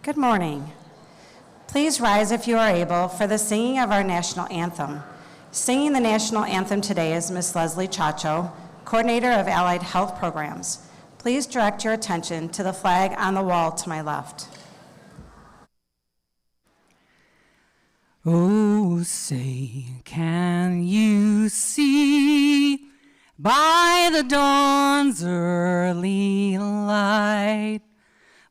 Good morning. Please rise if you are able for the singing of our national anthem. Singing the national anthem today is Ms. Leslie Chacho, Coordinator of Allied Health Programs. Please direct your attention to the flag on the wall to my left. Oh, say, can you see by the dawn's early light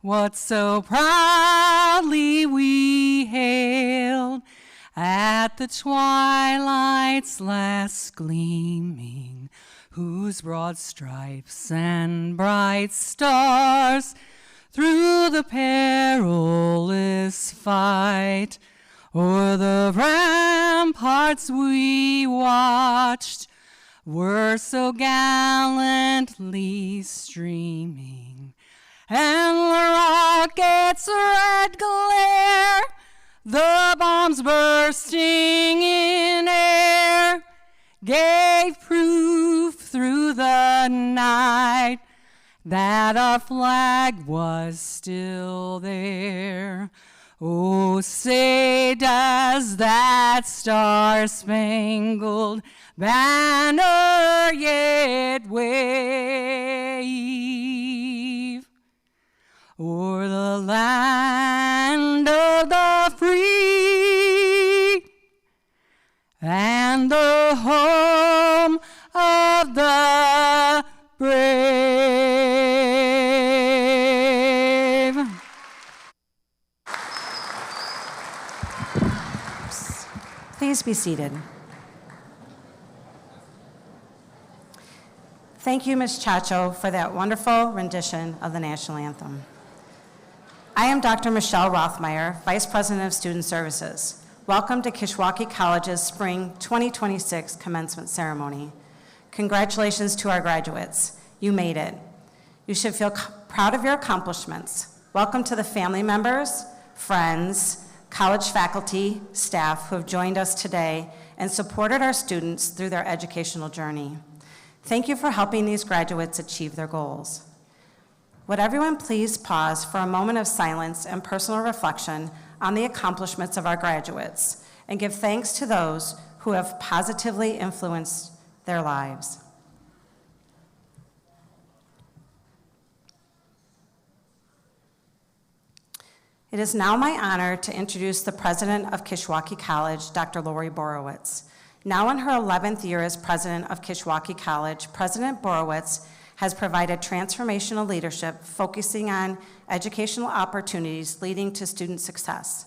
what so proudly we hailed at the twilight's last gleaming, whose broad stripes and bright stars through the perilous fight o'er the ramparts we watched were so gallantly streaming, and the rocket's red glare, the bombs bursting in air, gave proof through the night that our flag was still there. Oh, say does that star-spangled banner yet wave o'er the land of the free and the home of the brave. Please be seated. Thank you, Ms. Chacho, for that wonderful rendition of the national anthem. I am Dr. Michelle Rothmeyer, Vice President of Student Services. Welcome to Kishwaukee College's Spring 2026 commencement ceremony. Congratulations to our graduates. You made it. You should feel proud of your accomplishments. Welcome to the family members, friends, college faculty, staff who have joined us today and supported our students through their educational journey. Thank you for helping these graduates achieve their goals. Would everyone please pause for a moment of silence and personal reflection on the accomplishments of our graduates and give thanks to those who have positively influenced their lives. It is now my honor to introduce the president of Kishwaukee College, Dr. Lori Borowitz. Now in her 11th year as president of Kishwaukee College, President Borowitz has provided transformational leadership focusing on educational opportunities leading to student success.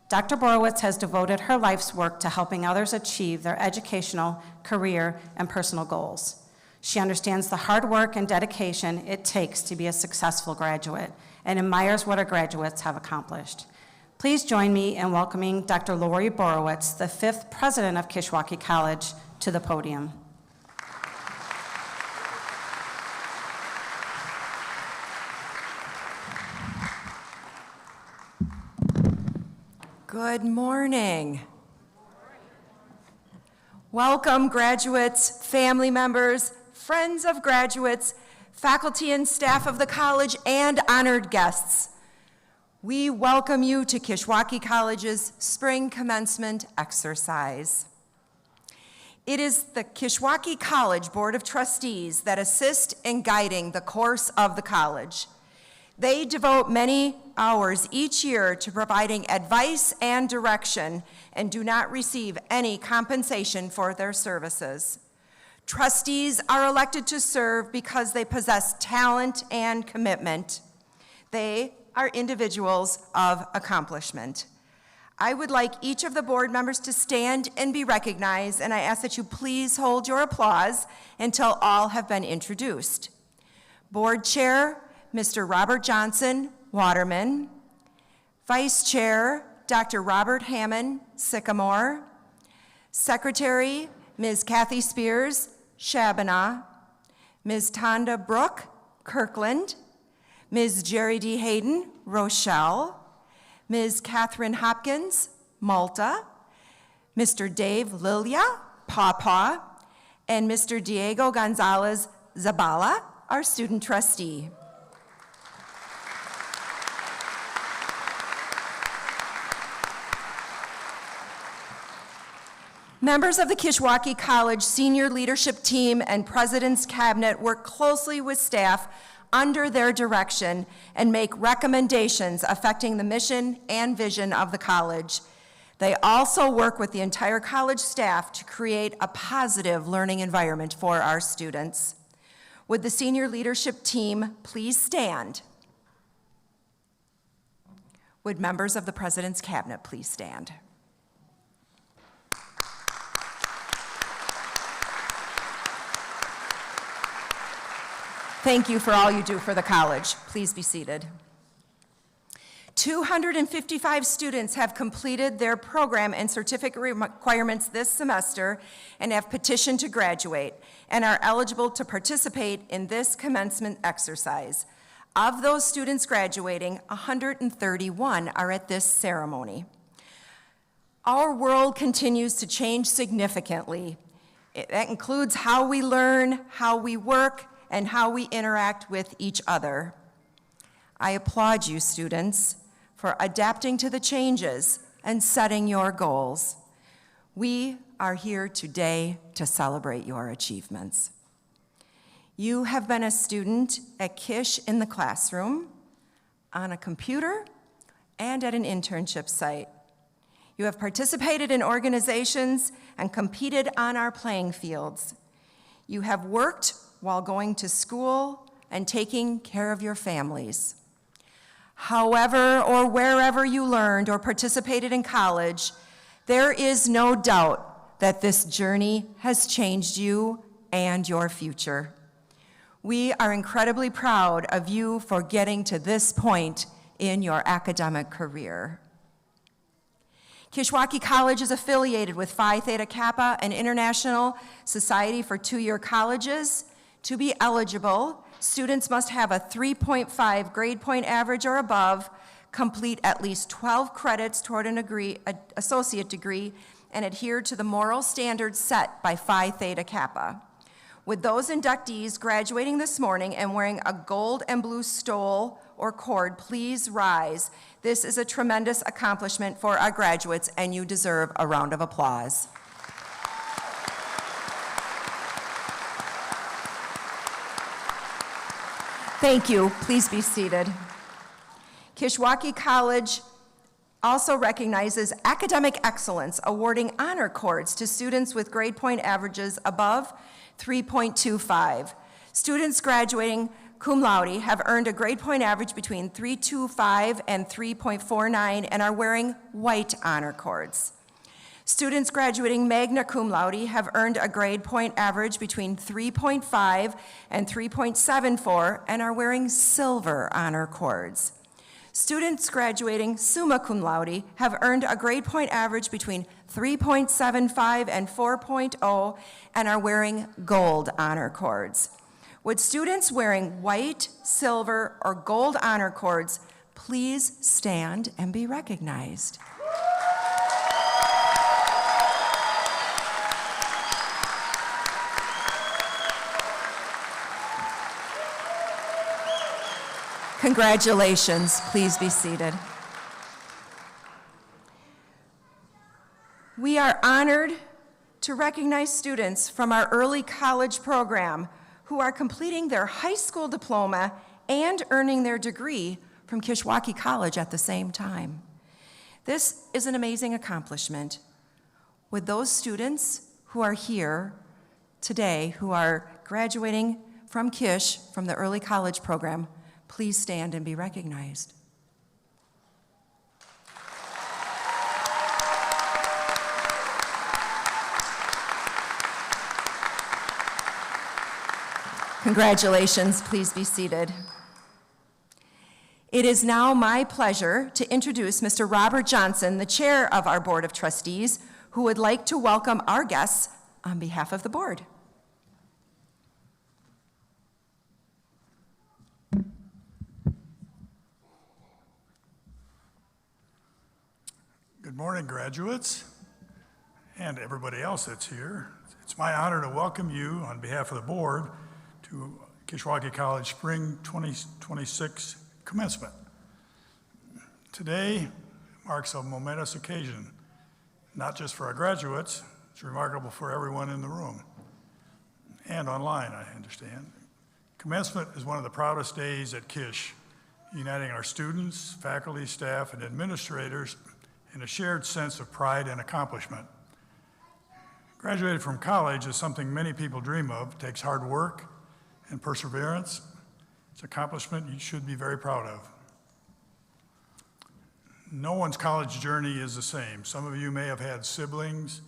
Dr. Borowitz has devoted her life's work to helping others achieve their educational, career, and personal goals. She understands the hard work and dedication it takes to be a successful graduate and admires what our graduates have accomplished. Please join me in welcoming Dr. Lori Borowitz, the 5th president of Kishwaukee College, to the podium. Good morning. Welcome, graduates, family members, friends of graduates, faculty and staff of the college, and honored guests. We welcome you to Kishwaukee College's spring commencement exercise. It is the Kishwaukee College Board of Trustees that assist in guiding the course of the college. They devote many hours each year to providing advice and direction and do not receive any compensation for their services. Trustees are elected to serve because they possess talent and commitment. They are individuals of accomplishment. I would like each of the board members to stand and be recognized, and I ask that you please hold your applause until all have been introduced. Board Chair, Mr. Robert Johnson, Waterman. Vice Chair, Dr. Robert Hammond, Sycamore. Secretary, Ms. Kathy Spears, Shabana. Ms. Tonda Brooke, Kirkland. Ms. Jerry D. Hayden, Rochelle. Ms. Catherine Hopkins, Malta. Mr. Dave Lilia, Pawpaw. And Mr. Diego Gonzalez Zabala, our student trustee. Members of the Kishwaukee College Senior Leadership Team and President's Cabinet work closely with staff under their direction and make recommendations affecting the mission and vision of the college. They also work with the entire college staff to create a positive learning environment for our students. Would the senior leadership team please stand? Would members of the President's Cabinet please stand? Thank you for all you do for the college. Please be seated. 255 students have completed their program and certificate requirements this semester and have petitioned to graduate and are eligible to participate in this commencement exercise. Of those students graduating, 131 are at this ceremony. Our world continues to change significantly. That includes how we learn, how we work, and how we interact with each other. I applaud you, students, for adapting to the changes and setting your goals. We are here today to celebrate your achievements. You have been a student at Kish in the classroom, on a computer, and at an internship site. You have participated in organizations and competed on our playing fields. You have worked while going to school and taking care of your families. However or wherever you learned or participated in college, there is no doubt that this journey has changed you and your future. We are incredibly proud of you for getting to this point in your academic career. Kishwaukee College is affiliated with Phi Theta Kappa, an international society for two-year colleges. To be eligible, students must have a 3.5 grade point average or above, complete at least 12 credits toward an associate degree, and adhere to the moral standards set by Phi Theta Kappa. With those inductees graduating this morning and wearing a gold and blue stole or cord, please rise. This is a tremendous accomplishment for our graduates, and you deserve a round of applause. Thank you. Please be seated. Kishwaukee College also recognizes academic excellence, awarding honor cords to students with grade point averages above 3.25. Students graduating cum laude have earned a grade point average between 3.25 and 3.49 and are wearing white honor cords. Students graduating magna cum laude have earned a grade point average between 3.5 and 3.74 and are wearing silver honor cords. Students graduating summa cum laude have earned a grade point average between 3.75 and 4.0 and are wearing gold honor cords. Would students wearing white, silver, or gold honor cords please stand and be recognized? Congratulations. Please be seated. We are honored to recognize students from our early college program who are completing their high school diploma and earning their degree from Kishwaukee College at the same time. This is an amazing accomplishment. With those students who are here today, who are graduating from Kish, from the early college program, please stand and be recognized. Congratulations. Please be seated. It is now my pleasure to introduce Mr. Robert Johnson, the chair of our Board of Trustees, who would like to welcome our guests on behalf of the board. Good morning, graduates, and everybody else that's here. It's my honor to welcome you on behalf of the board to Kishwaukee College Spring 2026 commencement. Today marks a momentous occasion, not just for our graduates, It's remarkable for everyone in the room and online, I understand. Commencement is one of the proudest days at Kish, uniting our students, faculty, staff, and administrators in a shared sense of pride and accomplishment. Graduating from college is something many people dream of. It takes hard work and perseverance. It's an accomplishment you should be very proud of. No one's college journey is the same. Some of you may have had siblings,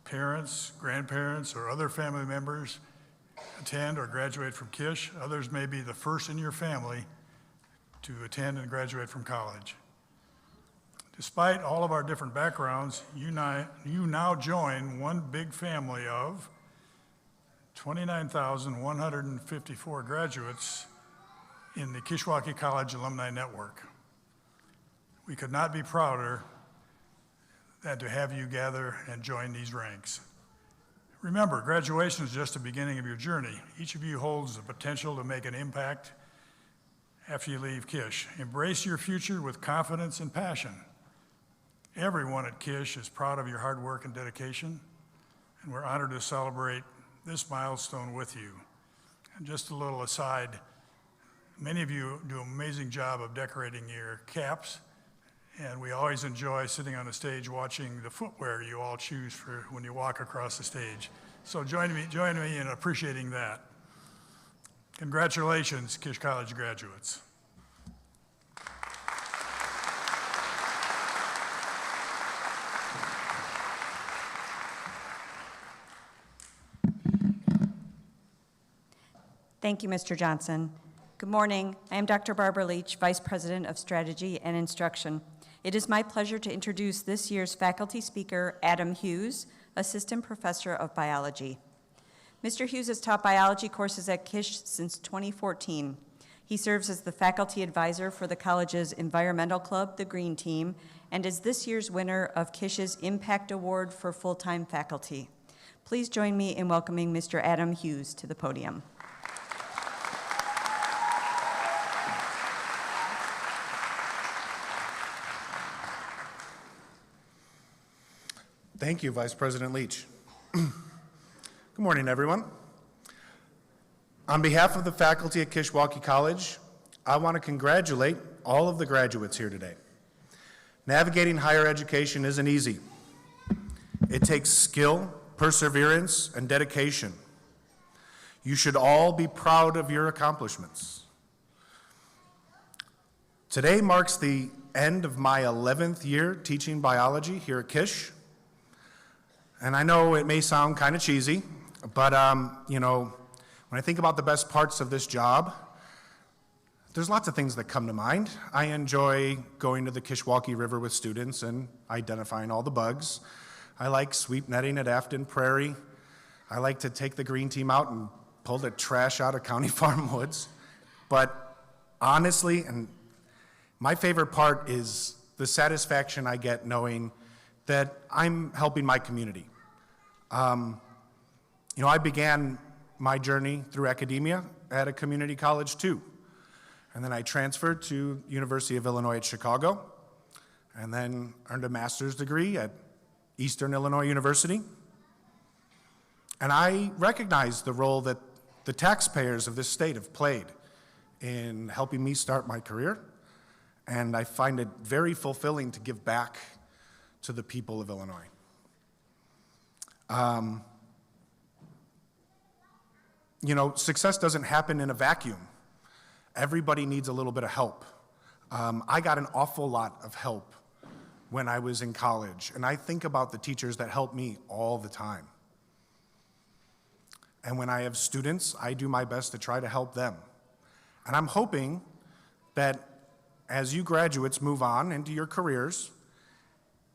parents, grandparents, or other family members attend or graduate from Kish. Others may be the first in your family to attend and graduate from college. Despite all of our different backgrounds, you now join one big family of 29,154 graduates in the Kishwaukee College Alumni Network. We could not be prouder than to have you gather and join these ranks. Remember, graduation is just the beginning of your journey. Each of you holds the potential to make an impact after you leave Kish. Embrace your future with confidence and passion. Everyone at Kish is proud of your hard work and dedication, and we're honored to celebrate this milestone with you. And just a little aside, many of you do an amazing job of decorating your caps, and we always enjoy sitting on the stage watching the footwear you all choose for when you walk across the stage. So join me in appreciating that. Congratulations, Kish College graduates. Thank you, Mr. Johnson. Good morning. I am Dr. Barbara Leach, Vice President of Strategy and Instruction. It is my pleasure to introduce this year's faculty speaker, Adam Hughes, Assistant Professor of Biology. Mr. Hughes has taught biology courses at Kish since 2014. He serves as the faculty advisor for the college's environmental club, the Green Team, and is this year's winner of Kish's Impact Award for full-time faculty. Please join me in welcoming Mr. Adam Hughes to the podium. Thank you, Vice President Leach. Good morning, everyone. On behalf of the faculty at Kishwaukee College, I want to congratulate all of the graduates here today. Navigating higher education isn't easy. It takes skill, perseverance, and dedication. You should all be proud of your accomplishments. Today marks the end of my 11th year teaching biology here at Kish. And I know it may sound kind of cheesy, but when I think about the best parts of this job, there's lots of things that come to mind. I enjoy going to the Kishwaukee River with students and identifying all the bugs. I like sweep netting at Afton Prairie. I like to take the Green Team out and pull the trash out of County Farm Woods. But honestly, and my favorite part is the satisfaction I get knowing that I'm helping my community. I began my journey through academia at a community college too. And then I transferred to University of Illinois at Chicago, and then earned a master's degree at Eastern Illinois University. And I recognize the role that the taxpayers of this state have played in helping me start my career, and I find it very fulfilling to give back to the people of Illinois. Success doesn't happen in a vacuum. Everybody needs a little bit of help. I got an awful lot of help when I was in college, and I think about the teachers that helped me all the time. And when I have students, I do my best to try to help them. And I'm hoping that as you graduates move on into your careers,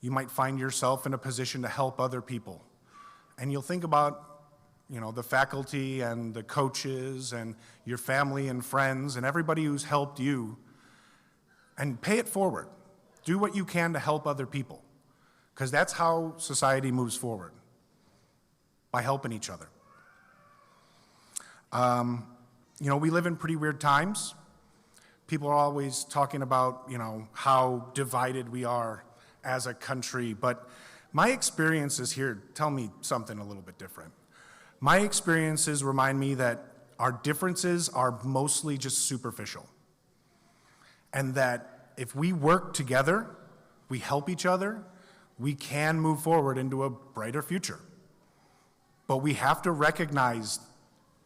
you might find yourself in a position to help other people. And you'll think about, the faculty and the coaches and your family and friends and everybody who's helped you, and pay it forward. Do what you can to help other people, because that's how society moves forward, by helping each other. We live in pretty weird times. People are always talking about, how divided we are as a country, but My experiences here tell me something a little bit different. My experiences remind me that our differences are mostly just superficial, and that if we work together, we help each other, we can move forward into a brighter future. But we have to recognize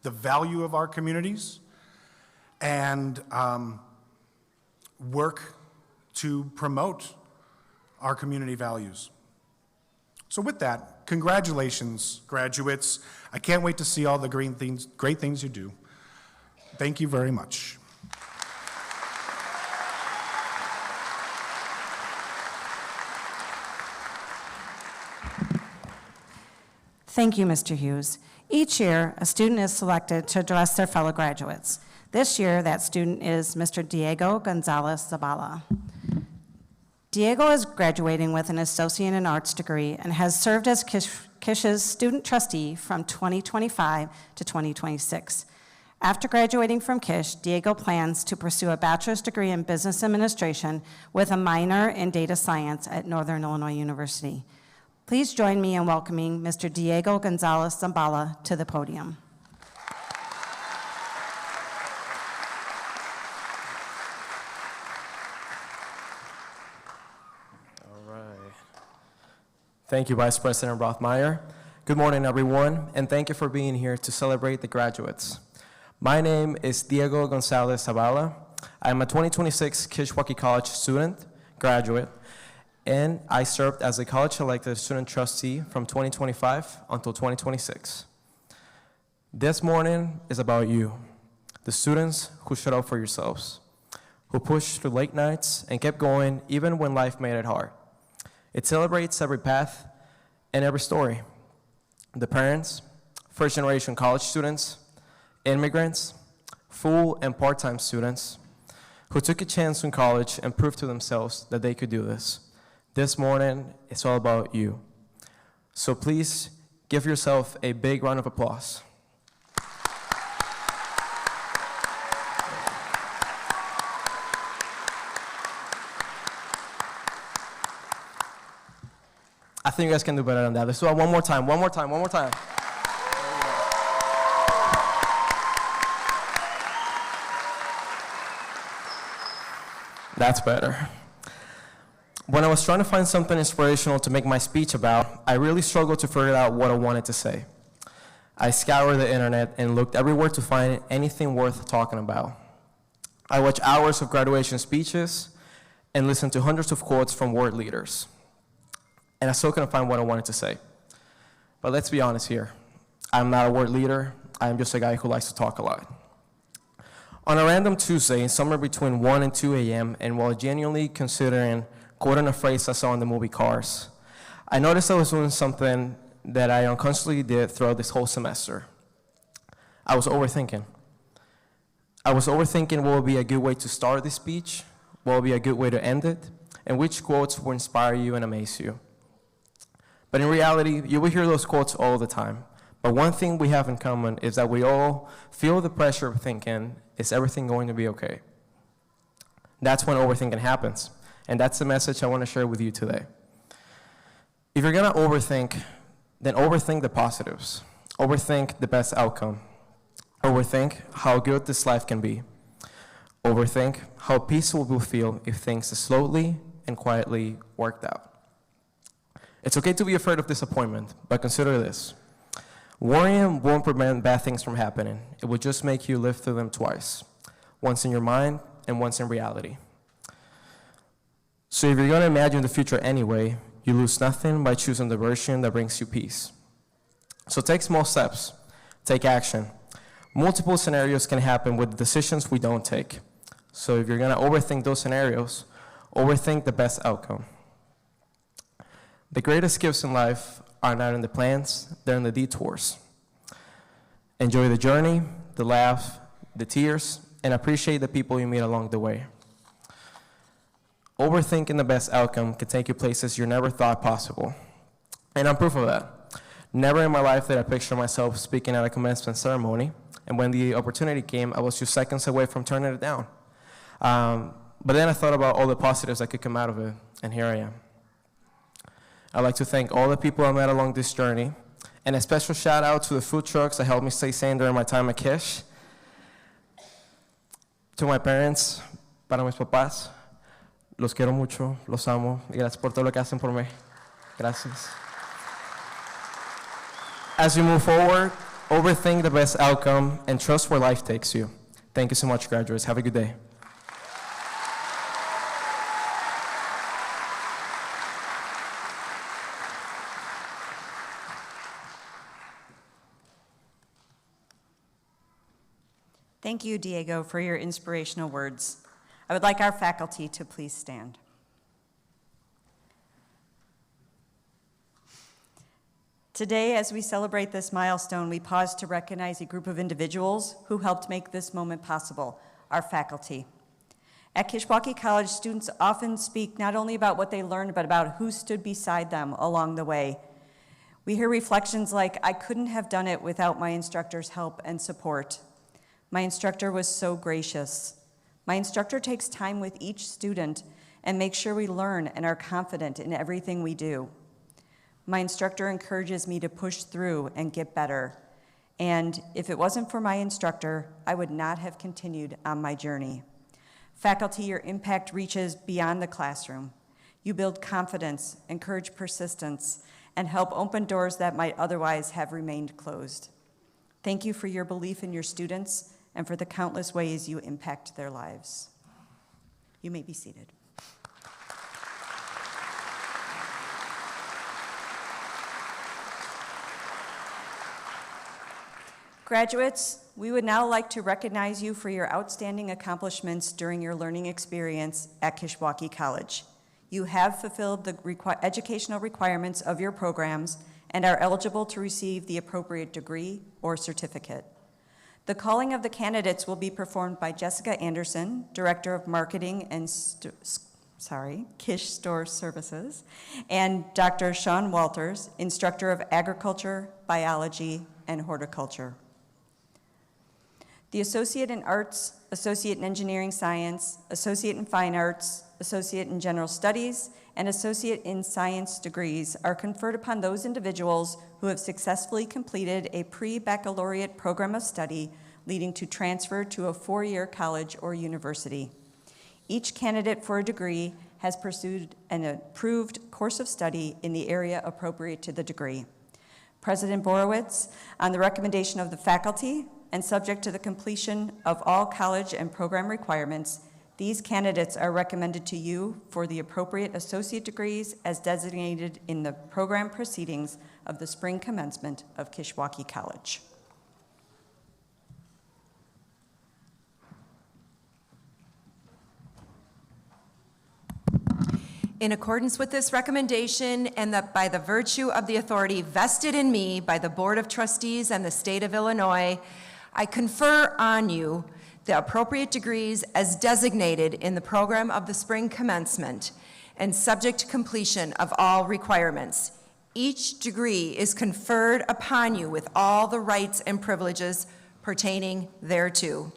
the value of our communities and work to promote our community values. So with that, congratulations, graduates. I can't wait to see all the great things you do. Thank you very much. Thank you, Mr. Hughes. Each year, a student is selected to address their fellow graduates. This year, that student is Mr. Diego Gonzalez Zabala. Diego is graduating with an Associate in Arts degree and has served as KISH's student trustee from 2025 to 2026. After graduating from KISH, Diego plans to pursue a bachelor's degree in business administration with a minor in data science at Northern Illinois University. Please join me in welcoming Mr. Diego Gonzalez Zabala to the podium. Thank you, Vice President Rothmeyer. Good morning, everyone, and thank you for being here to celebrate the graduates. My name is Diego Gonzalez Zabala. I'm a 2026 Kishwaukee College student, graduate, and I served as a college-elected student trustee from 2025 until 2026. This morning is about you, the students who showed up for yourselves, who pushed through late nights and kept going even when life made it hard. It celebrates every path and every story. The parents, first-generation college students, immigrants, full and part-time students who took a chance in college and proved to themselves that they could do this. This morning, it's all about you. So please give yourself a big round of applause. I think you guys can do better than that. Let's do it one more time, one more time, one more time. That's better. When I was trying to find something inspirational to make my speech about, I really struggled to figure out what I wanted to say. I scoured the internet and looked everywhere to find anything worth talking about. I watched hours of graduation speeches and listened to hundreds of quotes from world leaders. And I still couldn't find what I wanted to say. But let's be honest here. I'm not a word leader. I'm just a guy who likes to talk a lot. On a random Tuesday, somewhere between 1 and 2 a.m., and while genuinely considering quoting a phrase I saw in the movie Cars, I noticed I was doing something that I unconsciously did throughout this whole semester. I was overthinking. I was overthinking what would be a good way to start this speech, what would be a good way to end it, and which quotes will inspire you and amaze you. But in reality, you will hear those quotes all the time. But one thing we have in common is that we all feel the pressure of thinking, is everything going to be okay? That's when overthinking happens. And that's the message I want to share with you today. If you're going to overthink, then overthink the positives. Overthink the best outcome. Overthink how good this life can be. Overthink how peaceful we'll feel if things are slowly and quietly worked out. It's okay to be afraid of disappointment, but consider this. Worrying won't prevent bad things from happening. It will just make you live through them twice, once in your mind and once in reality. So if you're going to imagine the future anyway, you lose nothing by choosing the version that brings you peace. So take small steps. Take action. Multiple scenarios can happen with decisions we don't take. So if you're going to overthink those scenarios, overthink the best outcome. The greatest gifts in life are not in the plans, they're in the detours. Enjoy the journey, the laugh, the tears, and appreciate the people you meet along the way. Overthinking the best outcome can take you places you never thought possible. And I'm proof of that. Never in my life did I picture myself speaking at a commencement ceremony, and when the opportunity came, I was just seconds away from turning it down. But then I thought about all the positives that could come out of it, and here I am. I'd like to thank all the people I met along this journey, and a special shout out to the food trucks that helped me stay sane during my time at Kish. To my parents, para mis papás, los quiero mucho, los amo, y gracias por todo lo que hacen por mí. Gracias. As you move forward, overthink the best outcome and trust where life takes you. Thank you so much, graduates. Have a good day. Thank you, Diego, for your inspirational words. I would like our faculty to please stand. Today, as we celebrate this milestone, we pause to recognize a group of individuals who helped make this moment possible, our faculty. At Kishwaukee College, students often speak not only about what they learned, but about who stood beside them along the way. We hear reflections like, "I couldn't have done it without my instructor's help and support. My instructor was so gracious. My instructor takes time with each student and makes sure we learn and are confident in everything we do. My instructor encourages me to push through and get better. And if it wasn't for my instructor, I would not have continued on my journey." Faculty, your impact reaches beyond the classroom. You build confidence, encourage persistence, and help open doors that might otherwise have remained closed. Thank you for your belief in your students and for the countless ways you impact their lives. You may be seated. Graduates, we would now like to recognize you for your outstanding accomplishments during your learning experience at Kishwaukee College. You have fulfilled the educational requirements of your programs and are eligible to receive the appropriate degree or certificate. The calling of the candidates will be performed by Jessica Anderson, Director of Marketing and Kish Store Services, and Dr. Sean Walters, Instructor of Agriculture, Biology, and Horticulture. The Associate in Arts, Associate in Engineering Science, Associate in Fine Arts, Associate in General Studies, and Associate in Science degrees are conferred upon those individuals who have successfully completed a pre-baccalaureate program of study leading to transfer to a four-year college or university. Each candidate for a degree has pursued an approved course of study in the area appropriate to the degree. President Borowitz, on the recommendation of the faculty and subject to the completion of all college and program requirements, these candidates are recommended to you for the appropriate associate degrees as designated in the program proceedings of the spring commencement of Kishwaukee College. In accordance with this recommendation and that by the virtue of the authority vested in me by the Board of Trustees and the State of Illinois, I confer on you the appropriate degrees as designated in the program of the spring commencement and subject to completion of all requirements. Each degree is conferred upon you with all the rights and privileges pertaining thereto.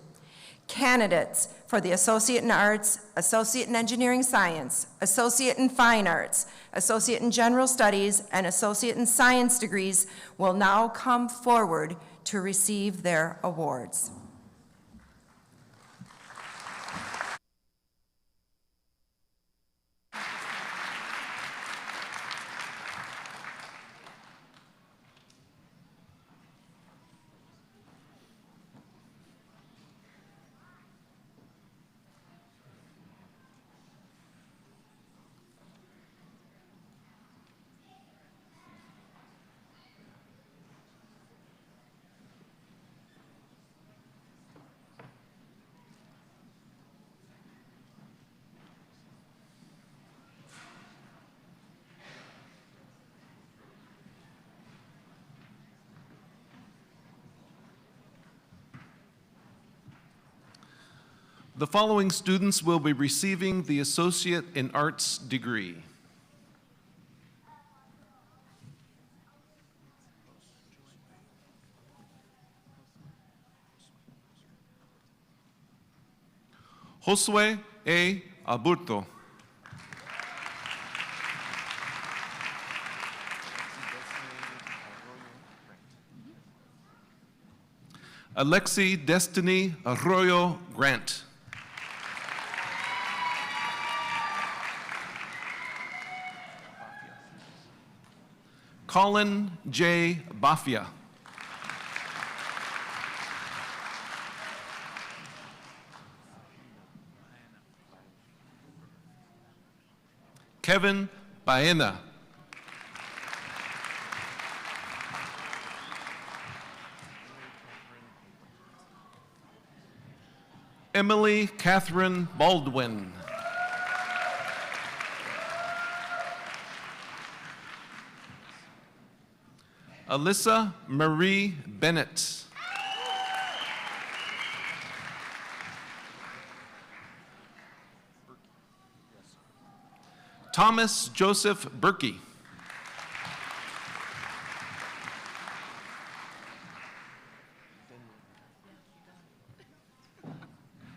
Candidates for the Associate in Arts, Associate in Engineering Science, Associate in Fine Arts, Associate in General Studies, and Associate in Science degrees will now come forward to receive their awards. The following students will be receiving the Associate in Arts degree. Josue A. Aburto. Alexi Destiny Arroyo Grant. Colin J. Bafia. Kevin Baena. Emily Catherine Baldwin. Alyssa Marie Bennett. Thomas Joseph Berkey.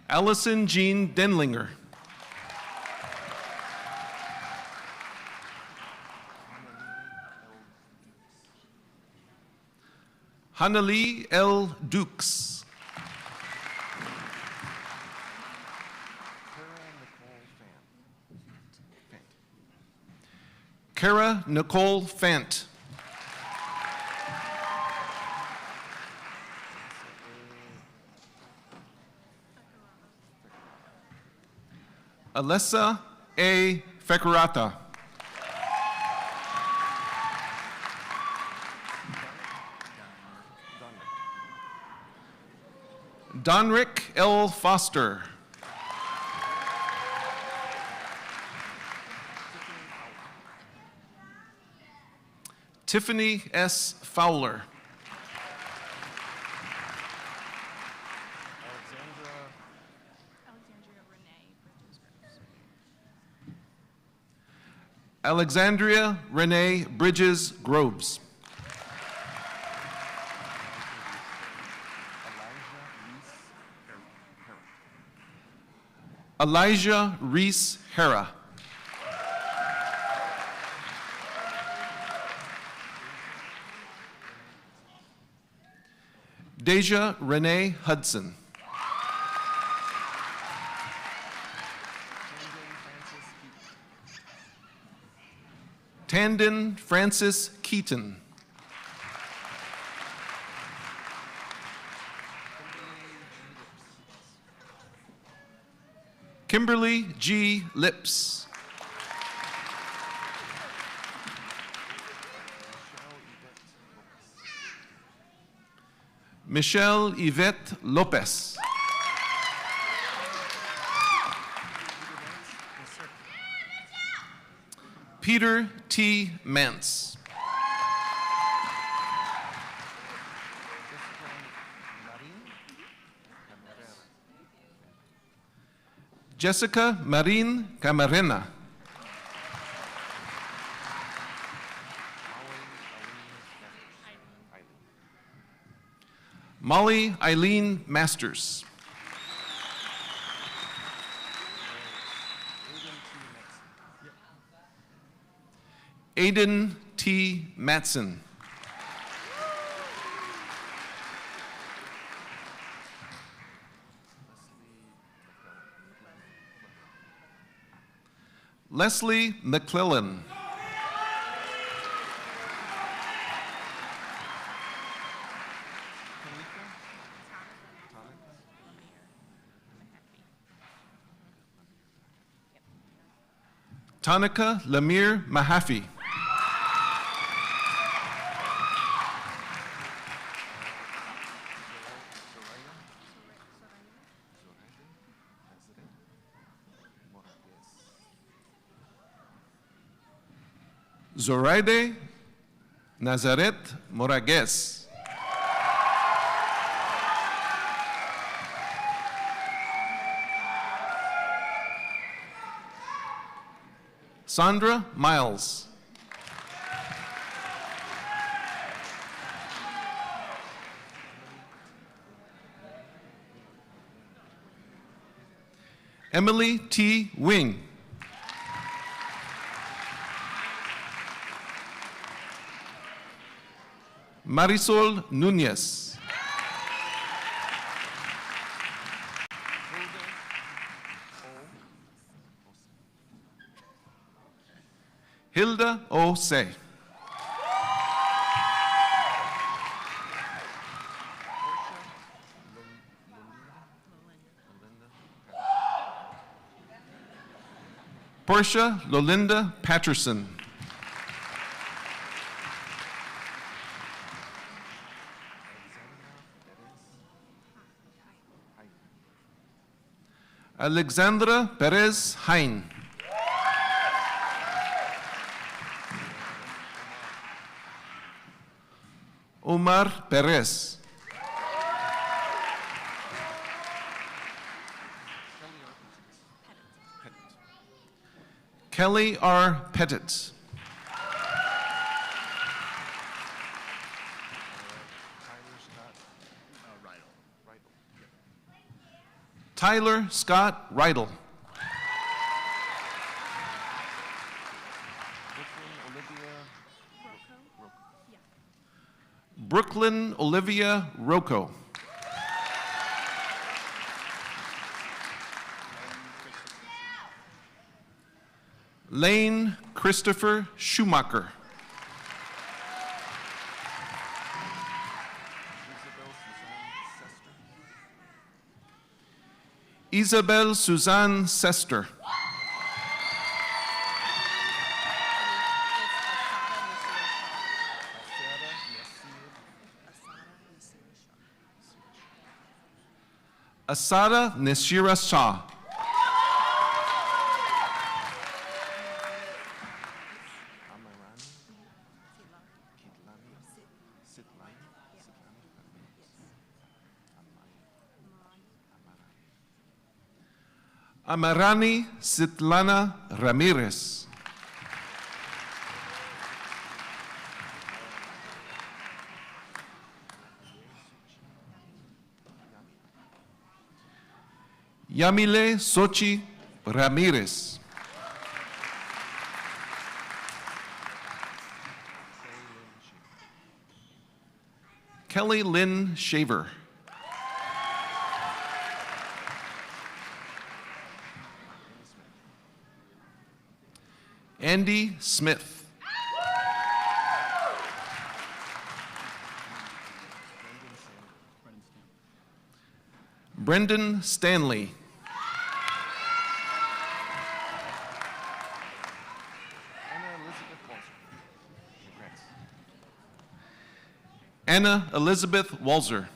Allison Jean Denlinger. Hanali L. Dukes. Kara Nicole Fant. Alessa A. Fekarata. Donrick L. Foster. Tiffany S. Fowler. Alexandria Renee Bridges Groves. Elijah Reese Hera. Deja Renee Hudson. Tandon Francis Keaton. Kimberly G. Lips. Michelle Yvette Lopez. Peter T. Mance. Jessica Marin Camarena. Molly Eileen Masters. Aiden T. Matson. Leslie McClellan. Tonica Lamir Mahaffey. Zoraide Nazaret Moraguez. Sandra Miles. Emily T. Wing. Marisol Nunez. Hilda O. Say. Portia Lolinda Patterson. Alexandra Perez Hein. Omar Perez. Kelly R. Pettit. Tyler Scott Rydell. Brooklyn Olivia Rocco. Lane Christopher Schumacher. Isabel Suzanne Sester. Asada Nashira Shah. Amarani Sitlana Ramirez. Yamile Sochi Ramirez. Kelly Lynn Shaver. Andy Smith. Brendan Stanley. Anna Elizabeth Walzer.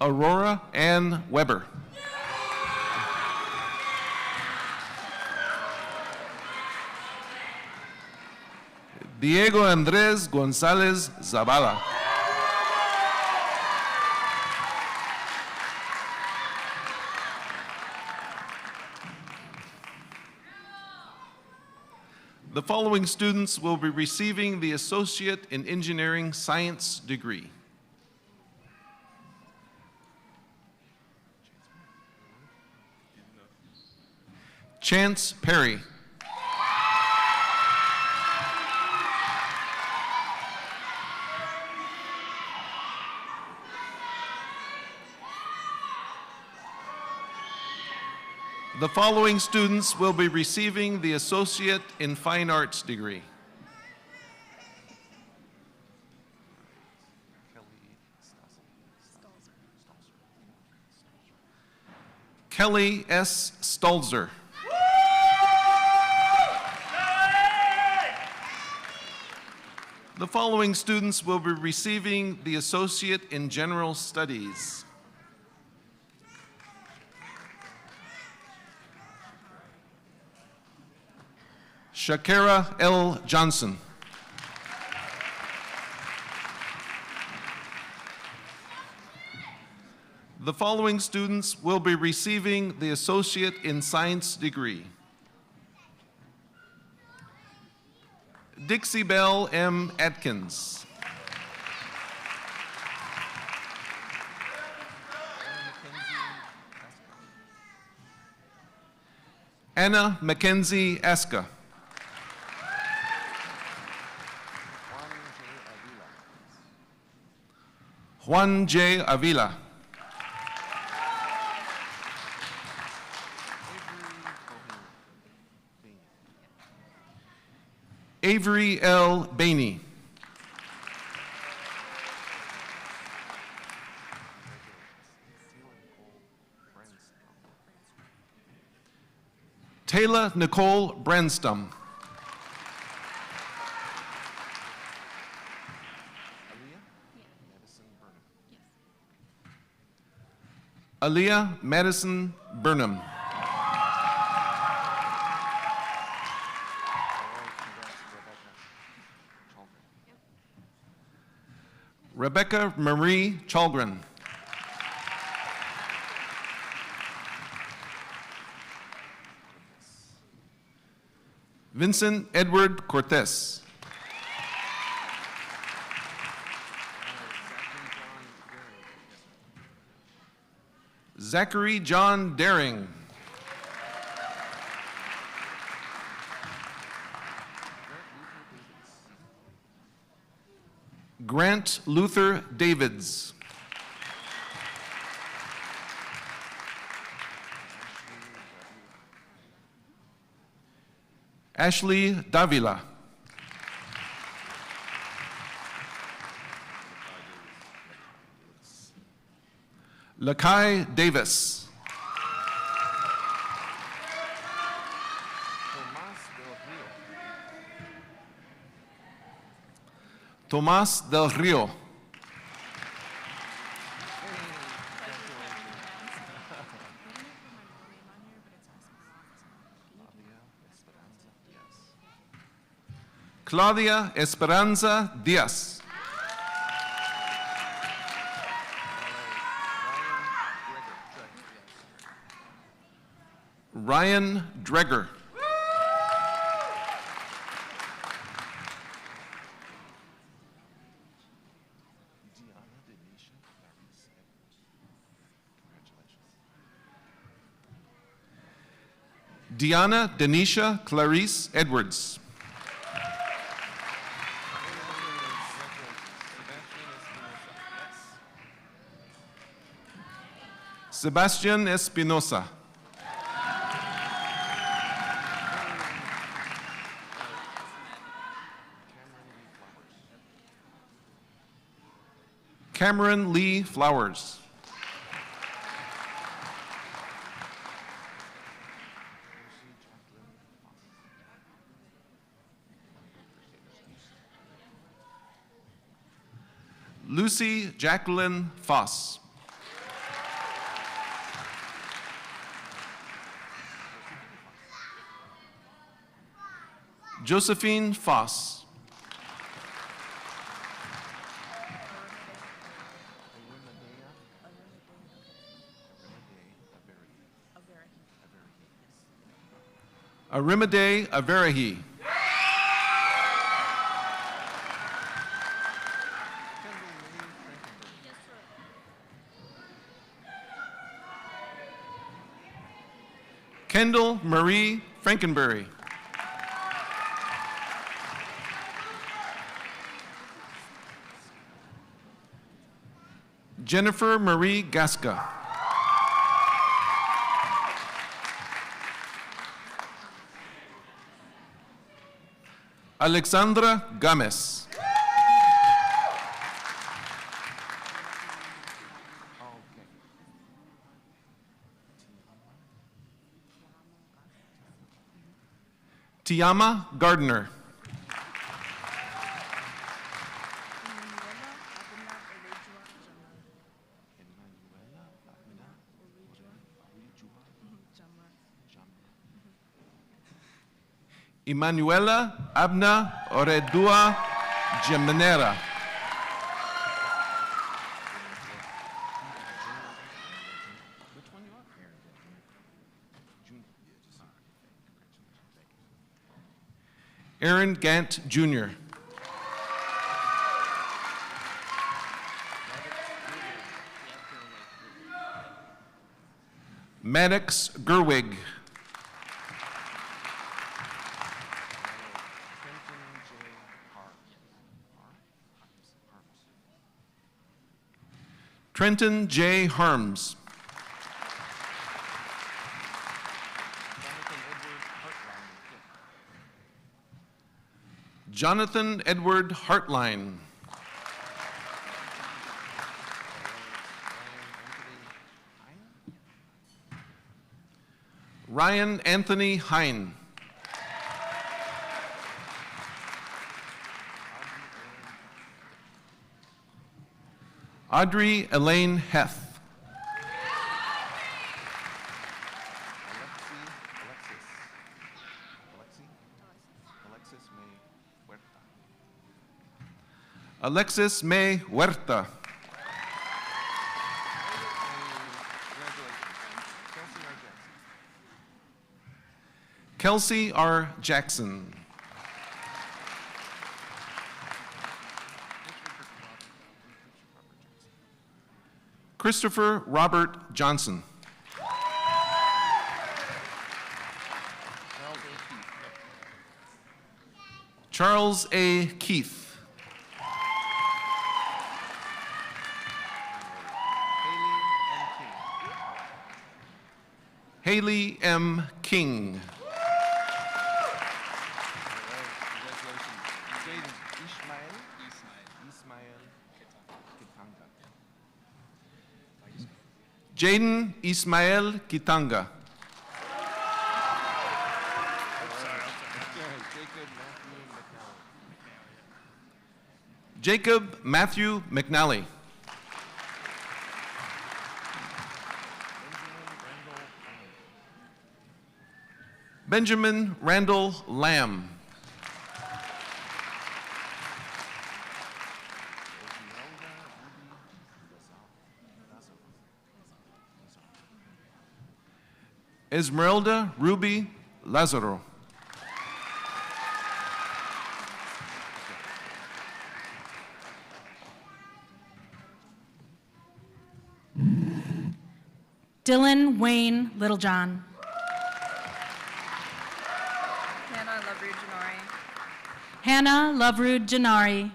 Aurora Ann Weber. Diego Andrés González Zavala. The following students will be receiving the Associate in Engineering Science degree. Chance Perry. The following students will be receiving the Associate in Fine Arts degree. Kelly S. Stolzer. The following students will be receiving the Associate in General Studies. Shakira L. Johnson. The following students will be receiving the Associate in Science degree. Dixie Bell M. Atkins. Anna Mackenzie Aska. Juan J. Avila. Avery L. Bainey. Taylor Nicole Branstum. Aaliyah Madison Burnham. Rebecca Marie Chalgren. Vincent Edward Cortez. Zachary John Daring. Grant Luther Davids. Ashley Davila. Lakai Davis. Tomas del Rio. Claudia Esperanza Diaz. Ryan Dreger. Diana Denisha Clarice Edwards. Sebastian Espinosa. Cameron Lee Flowers. Lucy Jacqueline Foss. Josephine Foss. Arimide Averahi. Kendall Marie Frankenberry. Jennifer Marie Gasca. Alexandra Gomez. Tiama Gardner. Emanuela Abna Oredua Gemenera. Aaron Gant Jr. Maddox Gerwig. Trenton J. Harms. Jonathan Edward Hartline. Ryan Anthony Hine. Audrey Elaine Heth. Alexis May Huerta. Kelsey R. Jackson. Christopher Robert Johnson. Charles A. Keith. Haley M. King. Jaden Ismael Kitanga. Jacob Matthew McNally. Benjamin Randall Lamb. Esmeralda Ruby Lazaro. Dylan Wayne Littlejohn. Hannah Loverood Janari.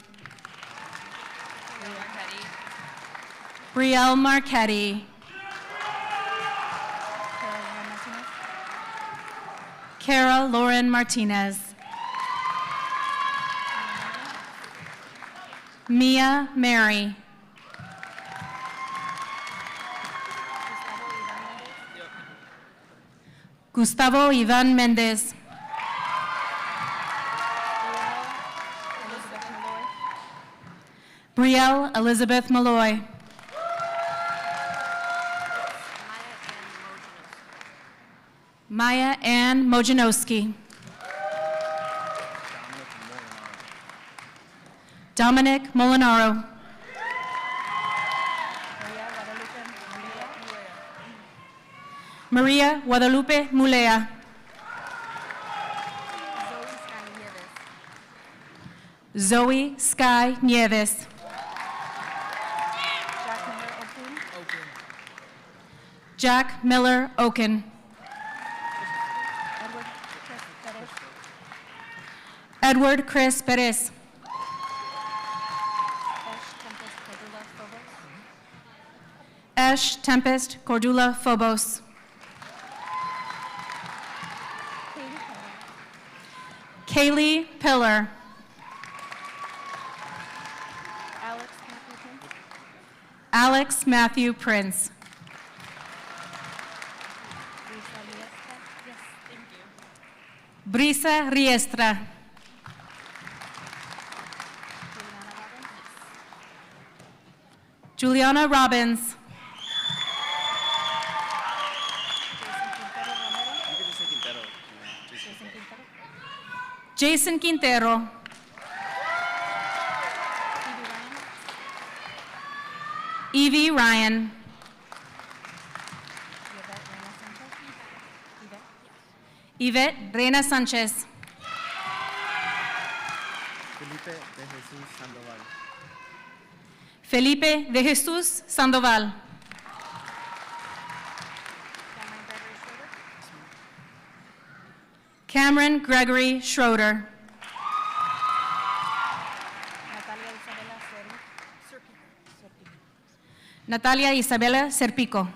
Brielle Marchetti. Kara Lauren Martinez. Mia Mary. Gustavo Ivan Mendez. Brielle Elizabeth Malloy. Maya Ann Mojanowski. Dominic Molinaro. Maria Guadalupe Mulea. Zoe Sky Nieves. Jack Miller Oken. Edward Chris Perez. Ash Tempest Cordula Phobos. Kaylee Pillar. Alex Matthew Prince. Brisa Riestra. Juliana Robbins. Jason Quintero. Evie Ryan. Yvette Reina Sanchez. Felipe de Jesus Sandoval. Cameron Gregory Schroeder. Natalia Isabela Serpico.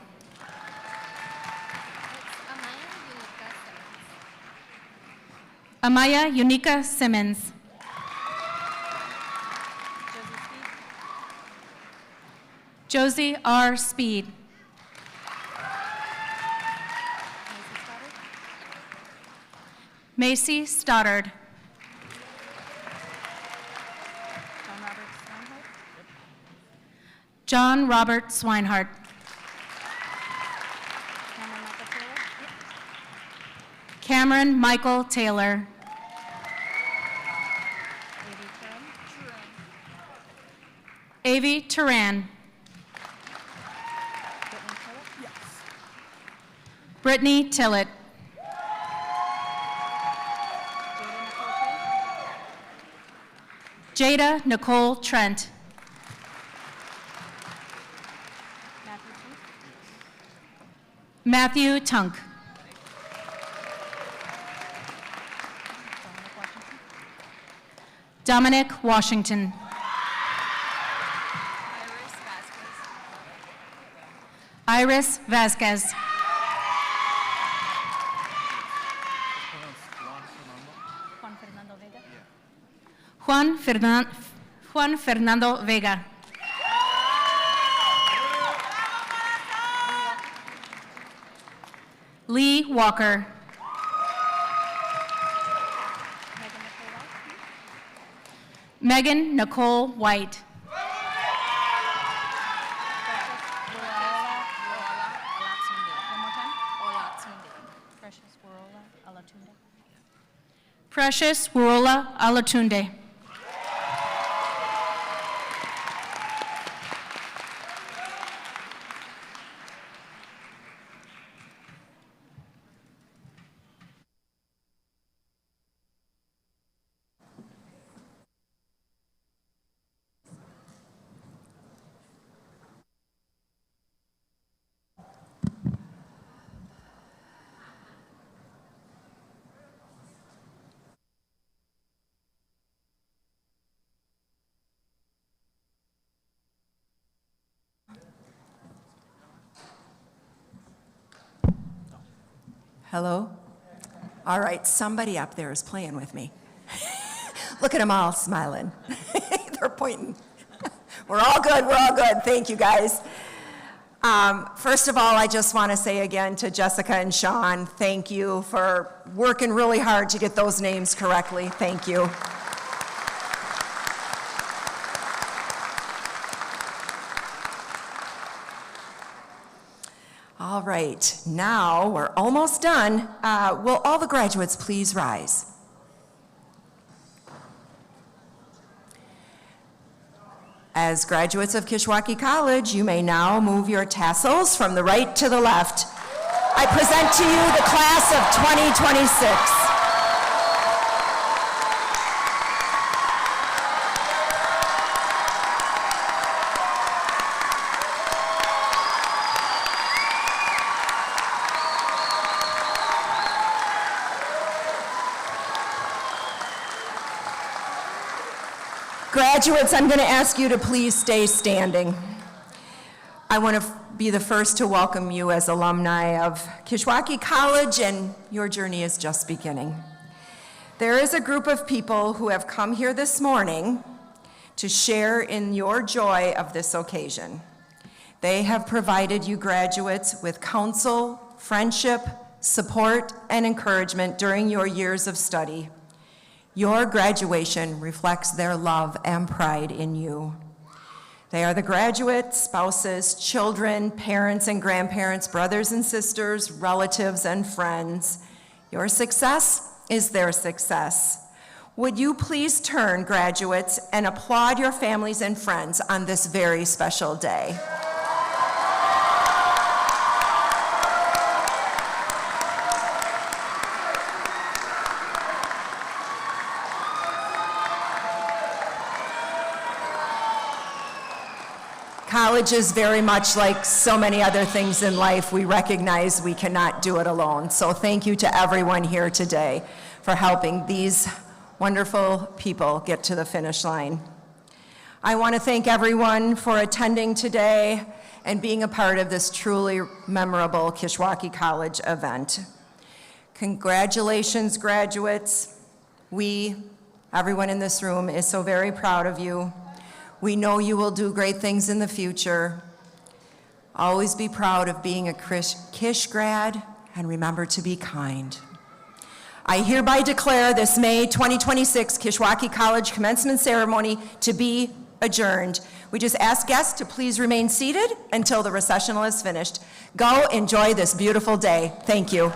Amaya Unica Simmons. Josie R. Speed. Macy Stoddard. John Robert Swinehart. Cameron Michael Taylor. Avi Turan. Brittany Tillett. Jada Nicole Trent. Matthew Tunk. Dominic Washington. Iris Vasquez. Juan Fernando Vega. Lee Walker. Megan Nicole White. Precious Wurola Alatunde. Hello? All right, somebody up there is playing with me. Look at them all smiling. They're pointing. We're all good, we're all good. Thank you, guys. First of all, I just want to say again to Jessica and Sean, thank you for working really hard to get those names correctly. Thank you. All right, now we're almost done. Will all the graduates please rise? As graduates of Kishwaukee College, you may now move your tassels from the right to the left. I present to you the class of 2026. Graduates, I'm going to ask you to please stay standing. I want to be the first to welcome you as alumni of Kishwaukee College, and your journey is just beginning. There is a group of people who have come here this morning to share in your joy of this occasion. They have provided you graduates with counsel, friendship, support, and encouragement during your years of study. Your graduation reflects their love and pride in you. They are the graduates, spouses, children, parents and grandparents, brothers and sisters, relatives and friends. Your success is their success. Would you please turn, graduates, and applaud your families and friends on this very special day? College is very much like so many other things in life. We recognize we cannot do it alone. So thank you to everyone here today for helping these wonderful people get to the finish line. I want to thank everyone for attending today and being a part of this truly memorable Kishwaukee College event. Congratulations, graduates. Everyone in this room, is so very proud of you. We know you will do great things in the future. Always be proud of being a Kish grad, and remember to be kind. I hereby declare this May 2026 Kishwaukee College commencement ceremony to be adjourned. We just ask guests to please remain seated until the recessional is finished. Go enjoy this beautiful day. Thank you.